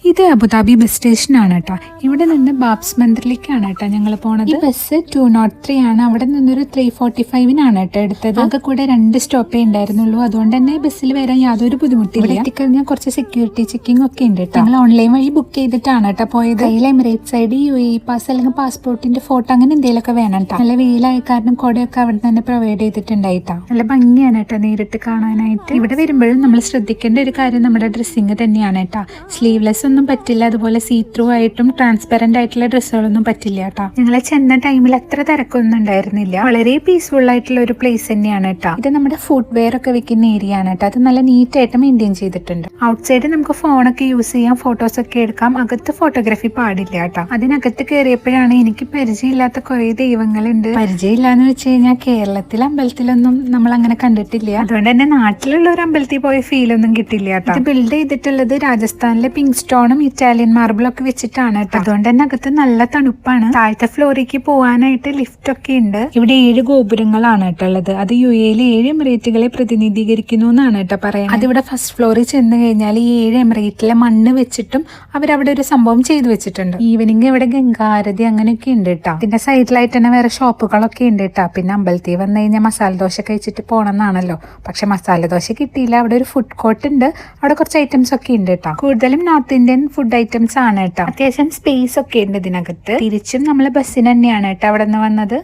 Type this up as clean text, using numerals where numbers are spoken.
ഇത് Abu Dhabi bus station ആണ് കേട്ടോ. ഇവിടെ നിന്ന് ബാബ്സ് മന്ദിറിലേക്കാണ് കേട്ടോ ഞങ്ങൾ പോണത്. ഈ ബസ് 203 ആണ്. അവിടെ നിന്നൊരു 345 കേട്ടോ എടുത്തത്. ആകെ കൂടെ 2 സ്റ്റോപ്പേ ഉണ്ടായിരുന്നുള്ളൂ. അതുകൊണ്ട് തന്നെ ബസ്സിൽ വരാൻ യാതൊരു ബുദ്ധിമുട്ടില്ല. എത്തിക്കഴിഞ്ഞാൽ കുറച്ച് സെക്യൂരിറ്റി ചെക്കിംഗ് ഒക്കെ ഉണ്ട് കേട്ടോ. ഞങ്ങൾ ഓൺലൈൻ വഴി ബുക്ക് ചെയ്തിട്ടാണ് കേട്ടോ പോയത്. കയ്യിൽ എമിറേറ്റ്സ് ID, UAE പാസ് അല്ലെങ്കിൽ പാസ്പോർട്ടിന്റെ ഫോട്ടോ അങ്ങനെ എന്തെങ്കിലുമൊക്കെ വേണം കേട്ടോ. നല്ല വെയിലായ കാരണം കൊടയൊക്കെ അവിടെ തന്നെ പ്രൊവൈഡ് ചെയ്തിട്ടുണ്ടായിട്ടാ. നല്ല ഭംഗിയാണ് കേട്ടോ നേരിട്ട് കാണാനായിട്ട്. ഇവിടെ വരുമ്പോഴും നമ്മൾ ശ്രദ്ധിക്കേണ്ട ഒരു കാര്യം നമ്മുടെ ഡ്രസ്സിങ് തന്നെയാണ് കേട്ടോ. സ്ലീവ്ലെസ് ഒന്നും പറ്റില്ല. അതുപോലെ സീ ത്രൂ ആയിട്ടും ട്രാൻസ്പെറന്റ് ആയിട്ടുള്ള ഡ്രസ്സുകളൊന്നും പറ്റില്ല കേട്ടോ. ഞങ്ങളെ ചെന്ന ടൈമിൽ അത്ര തിരക്കൊന്നും ഉണ്ടായിരുന്നില്ല. വളരെ പീസ്ഫുൾ ആയിട്ടുള്ള ഒരു പ്ലേസ് തന്നെയാണ് കേട്ടോ. ഇത് നമ്മുടെ ഫുഡ് വെയർ ഒക്കെ വെക്കുന്ന ഏരിയ ആണ് കേട്ടോ. അത് നല്ല നീറ്റ് ആയിട്ട് മെയിൻറ്റെയിൻ ചെയ്തിട്ടുണ്ട്. ഔട്ട് സൈഡ് നമുക്ക് ഫോണൊക്കെ യൂസ് ചെയ്യാം, ഫോട്ടോസ് ഒക്കെ എടുക്കാം. അകത്ത് ഫോട്ടോഗ്രാഫി പാടില്ല കേട്ടോ. അതിനകത്ത് കയറിയപ്പോഴാണ് എനിക്ക് പരിചയമില്ലാത്ത കുറെ ദൈവങ്ങളുണ്ട്. പരിചയമില്ലാന്ന് വെച്ച് കഴിഞ്ഞാൽ കേരളത്തിലെ അമ്പലത്തിലൊന്നും നമ്മൾ അങ്ങനെ കണ്ടിട്ടില്ല. അതുകൊണ്ട് തന്നെ നാട്ടിലുള്ള ഒരു അമ്പലത്തിൽ പോയ ഫീൽ ഒന്നും കിട്ടില്ല കേട്ടോ. ഇത് ബിൽഡ് ചെയ്തിട്ടുള്ളത് രാജസ്ഥാനിലെ പിങ്ക് സ്റ്റോണും ഇറ്റാലിയൻ മാർബിളും ഒക്കെ വെച്ചിട്ടാണ് കേട്ടോ. അതുകൊണ്ട് തന്നെ അകത്ത് നല്ല തണുപ്പാണ്. താഴത്തെ ഫ്ലോറിലേക്ക് പോകാനായിട്ട് ലിഫ്റ്റ് ഒക്കെ ഉണ്ട്. ഇവിടെ 7 ഗോപുരങ്ങളാണ് കേട്ടോ ഉള്ളത്. അത് UAE 7 എമിറേറ്റുകളെ പ്രതിനിധീകരിക്കുന്നു എന്നാണ് കേട്ടോ പറയാം. അതിവിടെ ഫസ്റ്റ് ഫ്ലോറിൽ ചെന്ന് കഴിഞ്ഞാൽ ഈ 7 എമിറേറ്റിലെ മണ്ണ് വെച്ചിട്ടും അവരവിടെ ഒരു സംഭവം ചെയ്തു വെച്ചിട്ടുണ്ട്. ഈവനിങ് ഇവിടെ ഗംഗാരതി അങ്ങനെയൊക്കെ ഉണ്ട് കേട്ടോ. ഇതിന്റെ സൈഡിലായിട്ട് തന്നെ വേറെ ഷോപ്പുകളൊക്കെ ഉണ്ട് കേട്ടോ. പിന്നെ അമ്പലത്തിൽ വന്നു കഴിഞ്ഞാൽ മസാല ദോശ കഴിച്ചിട്ട് പോകണമെന്നാണല്ലോ. പക്ഷെ മസാല ദോശ കിട്ടിയില്ല. അവിടെ ഒരു ഫുഡ് കോർട്ട് ഉണ്ട്. അവിടെ കുറച്ച് ഐറ്റംസ് ഒക്കെ ഉണ്ട് കേട്ടോ. കൂടുതലും നോർത്ത് ഇന്ത്യൻ ഫുഡ് ഐറ്റംസ് ആണ് കേട്ടോ. അത്യാവശ്യം സ്പേസ് ഒക്കെ ഉണ്ട് ഇതിനകത്ത്. തിരിച്ചും നമ്മള് ബസ്സിന് തന്നെയാണ് കേട്ടോ അവിടെ നിന്ന് വന്നത്.